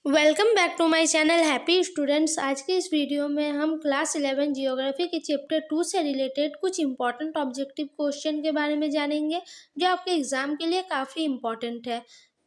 Welcome back to my channel happy students. आज के इस वीडियो में हम क्लास 11 जियोग्राफी के चैप्टर 2 से रिलेटेड कुछ इंपॉर्टेंट ऑब्जेक्टिव क्वेश्चन के बारे में जानेंगे जो आपके एग्जाम के लिए काफ़ी इम्पॉर्टेंट है।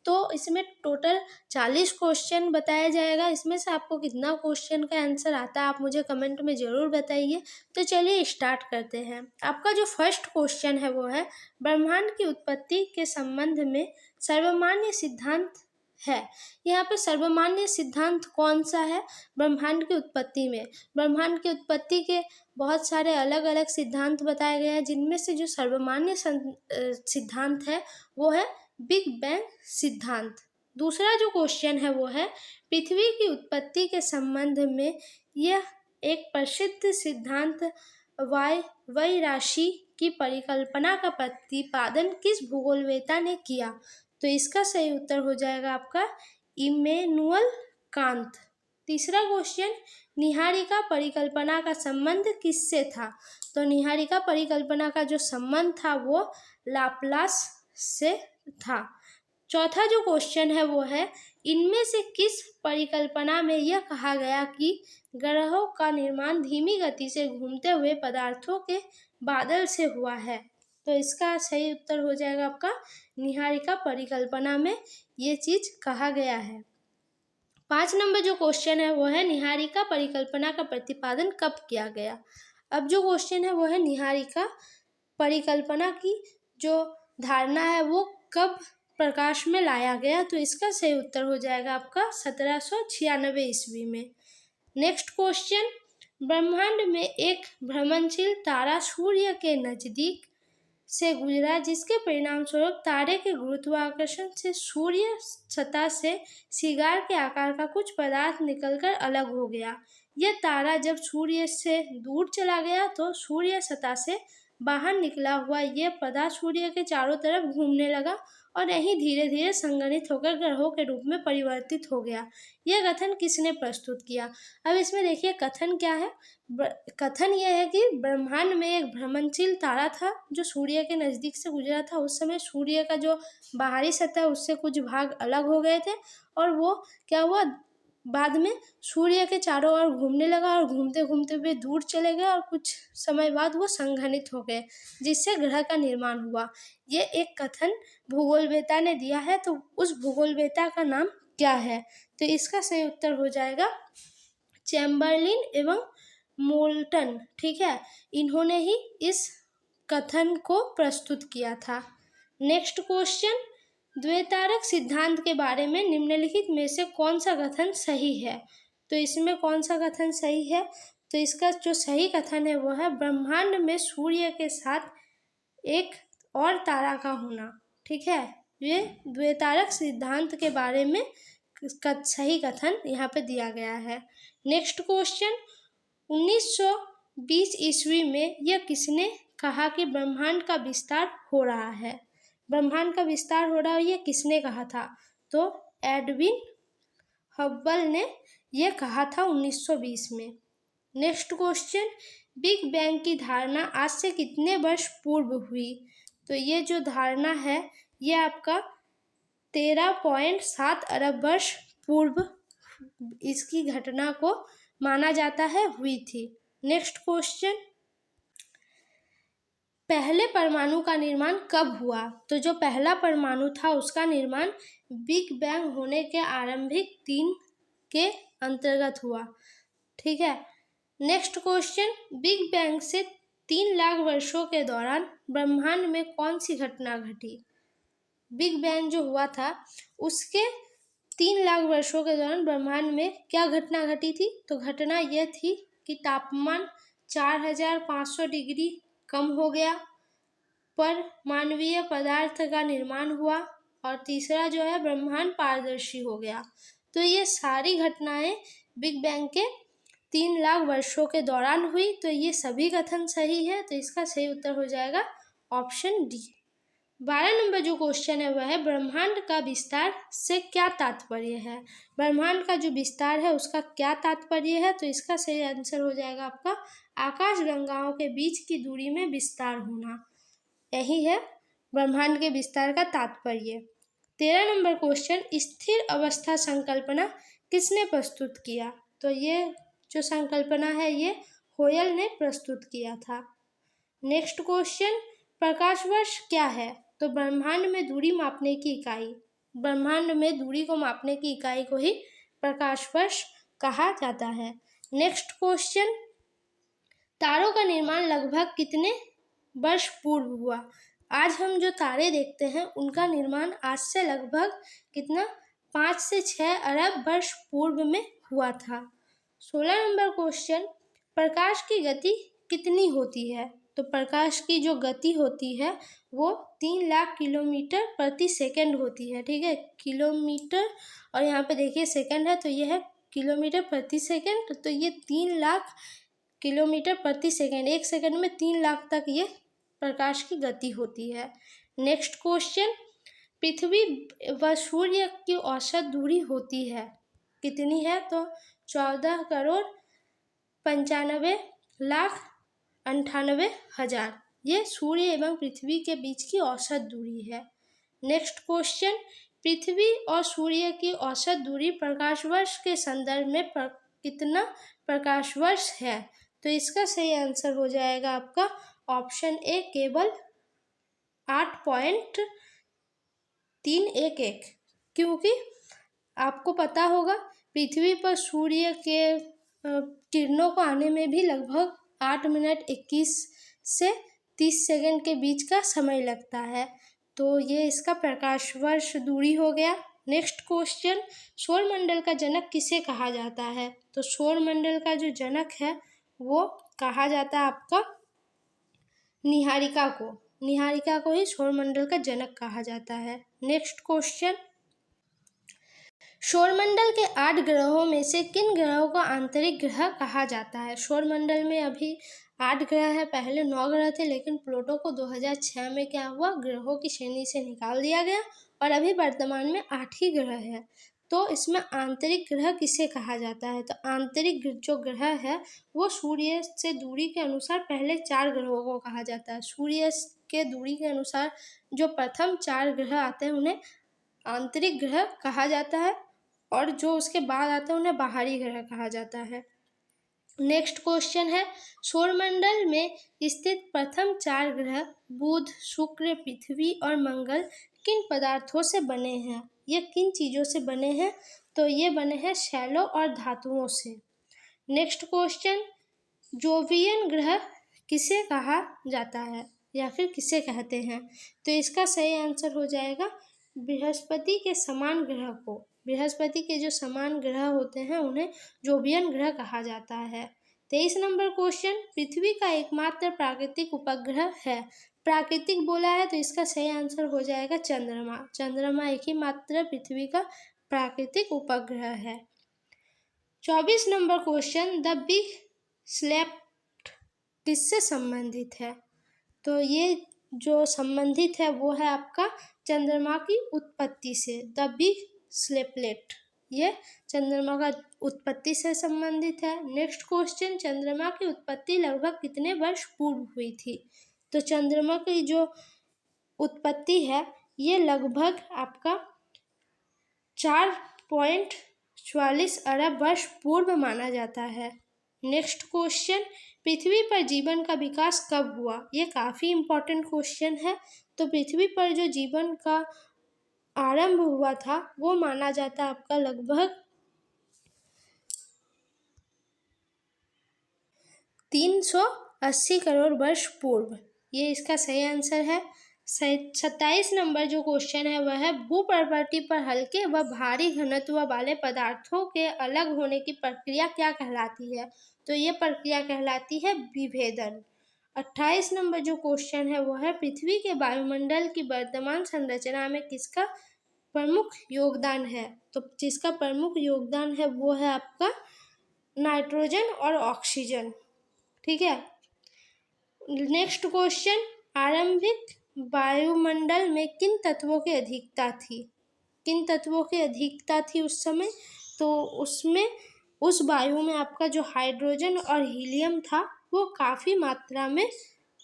तो इसमें टोटल 40 क्वेश्चन बताया जाएगा। इसमें से आपको कितना क्वेश्चन का आंसर आता है आप मुझे कमेंट में ज़रूर बताइए। तो चलिए स्टार्ट करते हैं। आपका जो फर्स्ट क्वेश्चन है वो है ब्रह्मांड की उत्पत्ति के संबंध में सर्वमान्य सिद्धांत है। यहाँ पे सर्वमान्य सिद्धांत कौन सा है ब्रह्मांड की उत्पत्ति में? ब्रह्मांड की उत्पत्ति के बहुत सारे अलग अलग सिद्धांत बताए गए हैं, जिनमें से जो सर्वमान्य सिद्धांत है वो है बिग बैंग सिद्धांत। दूसरा जो क्वेश्चन है वो है पृथ्वी की उत्पत्ति के संबंध में यह एक प्रसिद्ध सिद्धांत वायु राशि की परिकल्पना का प्रतिपादन किस भूगोलवेत्ता ने किया? तो इसका सही उत्तर हो जाएगा आपका इमैनुअल कांत। तीसरा क्वेश्चन निहारिका परिकल्पना का संबंध किससे था? तो निहारिका परिकल्पना का जो संबंध था वो लाप्लास से था। चौथा जो क्वेश्चन है वो है इनमें से किस परिकल्पना में यह कहा गया कि ग्रहों का निर्माण धीमी गति से घूमते हुए पदार्थों के बादल से हुआ है? तो इसका सही उत्तर हो जाएगा आपका निहारिका परिकल्पना में ये चीज कहा गया है। 5 नंबर जो क्वेश्चन है वो है निहारिका परिकल्पना का प्रतिपादन कब किया गया? अब जो क्वेश्चन है वो है निहारिका परिकल्पना की जो धारणा है वो कब प्रकाश में लाया गया? तो इसका सही उत्तर हो जाएगा आपका 1796 ईस्वी में। नेक्स्ट क्वेश्चन ब्रह्मांड में एक भ्रमणशील तारा सूर्य के नजदीक से गुजरा जिसके परिणाम स्वरूप तारे के गुरुत्वाकर्षण से सूर्य सतह से सिगार के आकार का कुछ पदार्थ निकलकर अलग हो गया। यह तारा जब सूर्य से दूर चला गया तो सूर्य सतह से बाहर निकला हुआ यह पदार्थ सूर्य के चारों तरफ घूमने लगा और यही धीरे धीरे संगठित होकर ग्रहों के रूप में परिवर्तित हो गया। यह कथन किसने प्रस्तुत किया? अब इसमें देखिए कथन क्या है। कथन यह है कि ब्रह्मांड में एक भ्रमणशील तारा था जो सूर्य के नज़दीक से गुजरा था। उस समय सूर्य का जो बाहरी सतह उससे कुछ भाग अलग हो गए थे और वो क्या हुआ बाद में सूर्य के चारों ओर घूमने लगा और घूमते घूमते हुए दूर चले गए और कुछ समय बाद वो संघनित हो गए जिससे ग्रह का निर्माण हुआ। ये एक कथन भूगोलवेत्ता ने दिया है। तो उस भूगोलवेत्ता का नाम क्या है? तो इसका सही उत्तर हो जाएगा चैम्बरलिन एवं मोल्टन। ठीक है, इन्होंने ही इस कथन को प्रस्तुत किया था। नेक्स्ट क्वेश्चन द्वैतारक सिद्धांत के बारे में निम्नलिखित में से कौन सा कथन सही है? तो इसमें कौन सा कथन सही है? तो इसका जो सही कथन है वो है ब्रह्मांड में सूर्य के साथ एक और तारा का होना। ठीक है, ये द्वैतारक सिद्धांत के बारे में सही कथन यहाँ पे दिया गया है। नेक्स्ट क्वेश्चन 1920 ईस्वी में यह किसने कहा कि ब्रह्मांड का विस्तार हो रहा है? ब्रह्मांड का विस्तार हो रहा है ये किसने कहा था? तो एडविन हब्बल ने यह कहा था 1920 में। नेक्स्ट क्वेश्चन बिग बैंग की धारणा आज से कितने वर्ष पूर्व हुई? तो ये जो धारणा है ये आपका 13.7 अरब वर्ष पूर्व इसकी घटना को माना जाता है हुई थी। नेक्स्ट क्वेश्चन पहले परमाणु का निर्माण कब हुआ? तो जो पहला परमाणु था उसका निर्माण बिग बैंग होने के आरंभिक 3 के अंतर्गत हुआ। ठीक है, नेक्स्ट क्वेश्चन बिग बैंग से 3 लाख वर्षों के दौरान ब्रह्मांड में कौन सी घटना घटी? बिग बैंग जो हुआ था उसके 3 लाख वर्षों के दौरान ब्रह्मांड में क्या घटना घटी थी? तो घटना यह थी कि तापमान 4500 डिग्री कम हो गया, पर मानवीय पदार्थ का निर्माण हुआ और तीसरा जो है ब्रह्मांड पारदर्शी हो गया। तो ये सारी घटनाएं बिग बैंग के 3 लाख वर्षों के दौरान हुई। तो ये सभी कथन सही है। तो इसका सही उत्तर हो जाएगा ऑप्शन डी। 12 नंबर जो क्वेश्चन है वह है ब्रह्मांड का विस्तार से क्या तात्पर्य है? ब्रह्मांड का जो विस्तार है उसका क्या तात्पर्य है? तो इसका सही आंसर हो जाएगा आपका आकाशगंगाओं के बीच की दूरी में विस्तार होना। यही है ब्रह्मांड के विस्तार का तात्पर्य। 13 नंबर क्वेश्चन स्थिर अवस्था संकल्पना किसने प्रस्तुत किया? तो ये जो संकल्पना है ये होयल ने प्रस्तुत किया था। नेक्स्ट क्वेश्चन, प्रकाश वर्ष क्या है? तो ब्रह्मांड में दूरी मापने की इकाई, ब्रह्मांड में दूरी को मापने की इकाई को ही प्रकाश वर्ष कहा जाता है। नेक्स्ट क्वेश्चन, तारों का निर्माण लगभग कितने वर्ष पूर्व हुआ? आज हम जो तारे देखते हैं उनका निर्माण आज से लगभग कितना 5 से 6 अरब वर्ष पूर्व में हुआ था। 16 नंबर क्वेश्चन, प्रकाश की गति कितनी होती है? तो प्रकाश की जो गति होती है वो 3 लाख किलोमीटर प्रति सेकंड होती है। ठीक है, किलोमीटर और यहाँ पे देखिए सेकंड है तो ये है किलोमीटर प्रति सेकंड, तो ये 3 लाख किलोमीटर प्रति सेकंड, एक सेकंड में 3 लाख तक ये प्रकाश की गति होती है। नेक्स्ट क्वेश्चन, पृथ्वी व सूर्य की औसत दूरी होती है कितनी है? तो 14 करोड़ 95 लाख 98,000, ये सूर्य एवं पृथ्वी के बीच की औसत दूरी है। नेक्स्ट क्वेश्चन, पृथ्वी और सूर्य की औसत दूरी प्रकाश वर्ष के संदर्भ में कितना प्रकाश वर्ष है? तो इसका सही आंसर हो जाएगा आपका ऑप्शन ए, केवल 8.311, क्योंकि आपको पता होगा पृथ्वी पर सूर्य के किरणों को आने में भी लगभग 8 मिनट 21 से 30 सेकंड के बीच का समय लगता है, तो ये इसका प्रकाश वर्ष दूरी हो गया। नेक्स्ट क्वेश्चन, सौरमंडल का जनक किसे कहा जाता है? तो सौरमंडल का जो जनक है वो कहा जाता है आपका निहारिका को, निहारिका को ही सौरमंडल का जनक कहा जाता है। नेक्स्ट क्वेश्चन, सौरमंडल के 8 ग्रहों में से किन ग्रहों को आंतरिक ग्रह कहा जाता है? सौरमंडल में अभी 8 ग्रह है, पहले 9 ग्रह थे लेकिन प्लूटो को 2006 में क्या हुआ, ग्रहों की श्रेणी से निकाल दिया गया और अभी वर्तमान में 8 ही ग्रह है। तो इसमें आंतरिक ग्रह किसे कहा जाता है? तो आंतरिक जो ग्रह है वो सूर्य से दूरी के अनुसार पहले 4 ग्रहों को कहा जाता है। सूर्य के दूरी के अनुसार जो प्रथम 4 ग्रह आते हैं उन्हें आंतरिक ग्रह कहा जाता है और जो उसके बाद आते हैं उन्हें बाहरी ग्रह कहा जाता है। नेक्स्ट क्वेश्चन है, सौरमंडल में स्थित प्रथम 4 ग्रह बुध, शुक्र, पृथ्वी और मंगल किन पदार्थों से बने हैं? ये किन चीज़ों से बने हैं? तो ये बने हैं शैलों और धातुओं से। नेक्स्ट क्वेश्चन, जोवियन ग्रह किसे कहा जाता है या फिर किसे कहते हैं? तो इसका सही आंसर हो जाएगा बृहस्पति के समान ग्रह को, बृहस्पति के जो समान ग्रह होते हैं उन्हें जोवियन ग्रह कहा जाता है। 23 नंबर क्वेश्चन, पृथ्वी का एकमात्र प्राकृतिक उपग्रह है? प्राकृतिक बोला है तो इसका सही आंसर हो जाएगा चंद्रमा। चंद्रमा एक ही मात्र पृथ्वी का प्राकृतिक उपग्रह है। 24 number question, the big slab किससे संबंधित है? तो ये जो संबंधित है वो है आपका चंद्रमा की उत्पत्ति से। द बिग स्लेपलेट ये चंद्रमा का उत्पत्ति से संबंधित है। नेक्स्ट क्वेश्चन, चंद्रमा की उत्पत्ति लगभग कितने वर्ष पूर्व हुई थी? तो चंद्रमा की जो उत्पत्ति है ये लगभग आपका 4.44 अरब वर्ष पूर्व माना जाता है। नेक्स्ट क्वेश्चन, पृथ्वी पर जीवन का विकास कब हुआ? ये काफ़ी इम्पोर्टेंट क्वेश्चन है। तो पृथ्वी पर जो जीवन का आरंभ हुआ था वो माना जाता है आपका लगभग 380 करोड़ वर्ष पूर्व, ये इसका सही आंसर है। 27 नंबर जो क्वेश्चन है वह है, भूप्रवृत्ति पर हल्के व भारी घनत्व वाले पदार्थों के अलग होने की प्रक्रिया क्या कहलाती है? तो ये प्रक्रिया कहलाती है विभेदन। 28 नंबर जो क्वेश्चन है वो है, पृथ्वी के वायुमंडल की वर्तमान संरचना में किसका प्रमुख योगदान है? तो जिसका प्रमुख योगदान है वो है आपका नाइट्रोजन और ऑक्सीजन। ठीक है। नेक्स्ट क्वेश्चन, आरंभिक वायुमंडल में किन तत्वों की अधिकता थी? किन तत्वों की अधिकता थी उस समय? तो उसमें उस वायु में आपका जो हाइड्रोजन और हीलियम था वो काफ़ी मात्रा में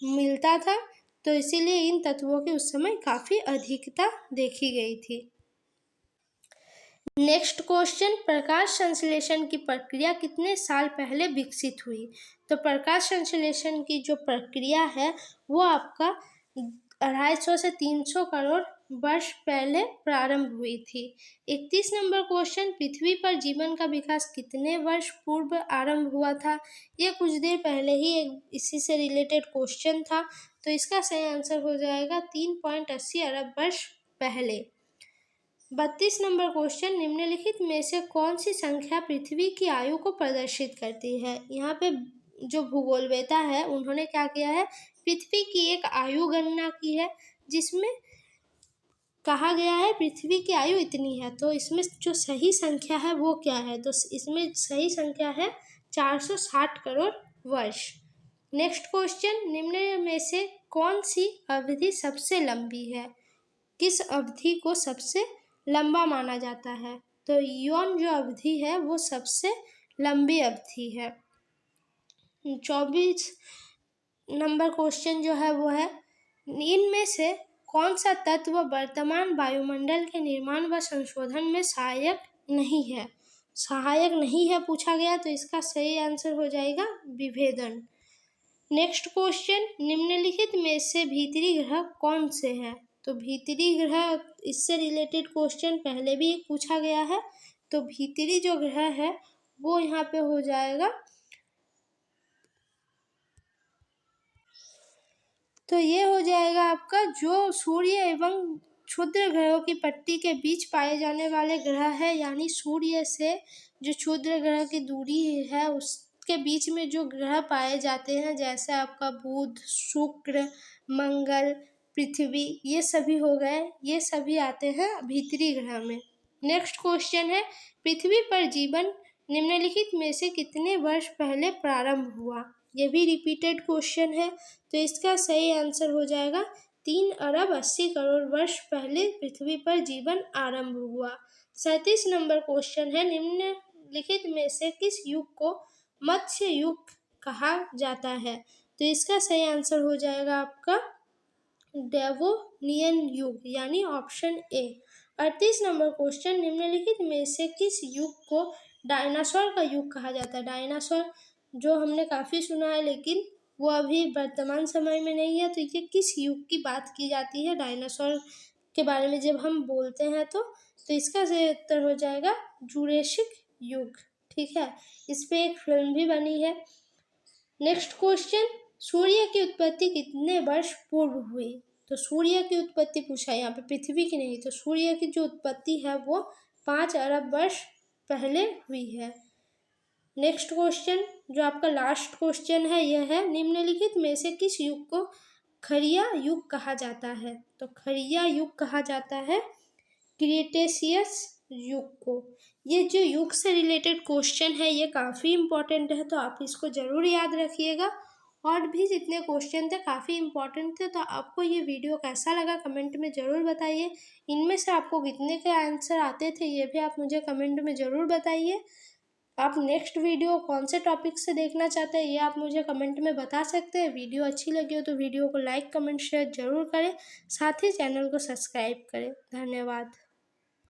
मिलता था, तो इसीलिए इन तत्वों की उस समय काफ़ी अधिकता देखी गई थी। नेक्स्ट क्वेश्चन, प्रकाश संश्लेषण की प्रक्रिया कितने साल पहले विकसित हुई? तो प्रकाश संश्लेषण की जो प्रक्रिया है वो आपका 250 से 300 करोड़ वर्ष पहले प्रारंभ हुई थी। 31 नंबर क्वेश्चन, पृथ्वी पर जीवन का विकास कितने वर्ष पूर्व आरंभ हुआ था? ये कुछ देर पहले ही इसी से रिलेटेड क्वेश्चन था, तो इसका सही आंसर हो जाएगा 3.80 अरब वर्ष पहले। 32 नंबर क्वेश्चन, निम्नलिखित में से कौन सी संख्या पृथ्वी की आयु को प्रदर्शित करती है? यहाँ पे जो भूगोलवेता है उन्होंने क्या किया है, पृथ्वी की एक आयु गणना की है जिसमें कहा गया है पृथ्वी की आयु इतनी है। तो इसमें जो सही संख्या है वो क्या है? तो इसमें सही संख्या है 460 करोड़ वर्ष। नेक्स्ट क्वेश्चन, निम्न में से कौन सी अवधि सबसे लंबी है? किस अवधि को सबसे लंबा माना जाता है? तो यौन जो अवधि है वो सबसे लंबी अवधि है। 24 नंबर क्वेश्चन जो है वो है, इनमें से कौन सा तत्व वर्तमान वायुमंडल के निर्माण व संशोधन में सहायक नहीं है? सहायक नहीं है पूछा गया, तो इसका सही आंसर हो जाएगा विभेदन। नेक्स्ट क्वेश्चन, निम्नलिखित में से भीतरी ग्रह कौन से हैं? तो भीतरी ग्रह, इससे रिलेटेड क्वेश्चन पहले भी एक पूछा गया है, तो भीतरी जो ग्रह है वो यहाँ पे हो जाएगा, तो ये हो जाएगा आपका जो सूर्य एवं क्षुद्र ग्रहों की पट्टी के बीच पाए जाने वाले ग्रह है, यानी सूर्य से जो क्षुद्र ग्रह की दूरी है उसके बीच में जो ग्रह पाए जाते हैं, जैसे आपका बुध, शुक्र, मंगल, पृथ्वी, ये सभी हो गए, ये सभी आते हैं भीतरी ग्रह में। नेक्स्ट क्वेश्चन है, पृथ्वी पर जीवन निम्नलिखित में से कितने वर्ष पहले प्रारंभ हुआ? ये भी रिपीटेड क्वेश्चन है, तो इसका सही आंसर हो जाएगा 3 अरब 80 करोड़ वर्ष पहले पृथ्वी पर जीवन आरंभ हुआ। 37 नंबर क्वेश्चन है, निम्नलिखित में से किस युग को मत्स्य युग कहा जाता है? तो इसका सही आंसर हो जाएगा आपका डेवोनियन युग, यानी ऑप्शन ए। 38 नंबर क्वेश्चन, निम्नलिखित में से किस युग को डायनासोर का युग कहा जाता है? डायनासोर जो हमने काफ़ी सुना है लेकिन वो अभी वर्तमान समय में नहीं है, तो ये किस युग की बात की जाती है डायनासोर के बारे में जब हम बोलते हैं? तो इसका सही उत्तर हो जाएगा जुरेसिक युग। ठीक है, इस पे एक फिल्म भी बनी है। नेक्स्ट क्वेश्चन, सूर्य की उत्पत्ति कितने वर्ष पूर्व हुई? तो सूर्य की उत्पत्ति पूछा है यहाँ पे, पृथ्वी की नहीं, तो सूर्य की जो उत्पत्ति है वो 5 अरब वर्ष पहले हुई है। नेक्स्ट क्वेश्चन जो आपका लास्ट क्वेश्चन है यह है, निम्नलिखित में से किस युग को खरिया युग कहा जाता है? तो खरिया युग कहा जाता है क्रिटेशियस युग को। ये जो युग से रिलेटेड क्वेश्चन है ये काफ़ी इम्पोर्टेंट है, तो आप इसको ज़रूर याद रखिएगा। और भी जितने क्वेश्चन थे काफ़ी इम्पोर्टेंट थे, तो आपको ये वीडियो कैसा लगा कमेंट में ज़रूर बताइए। इनमें से आपको कितने के आंसर आते थे ये भी आप मुझे कमेंट में ज़रूर बताइए। आप नेक्स्ट वीडियो कौन से टॉपिक से देखना चाहते हैं ये आप मुझे कमेंट में बता सकते हैं। वीडियो अच्छी लगी हो तो वीडियो को लाइक, कमेंट, शेयर ज़रूर करें, साथ ही चैनल को सब्सक्राइब करें। धन्यवाद।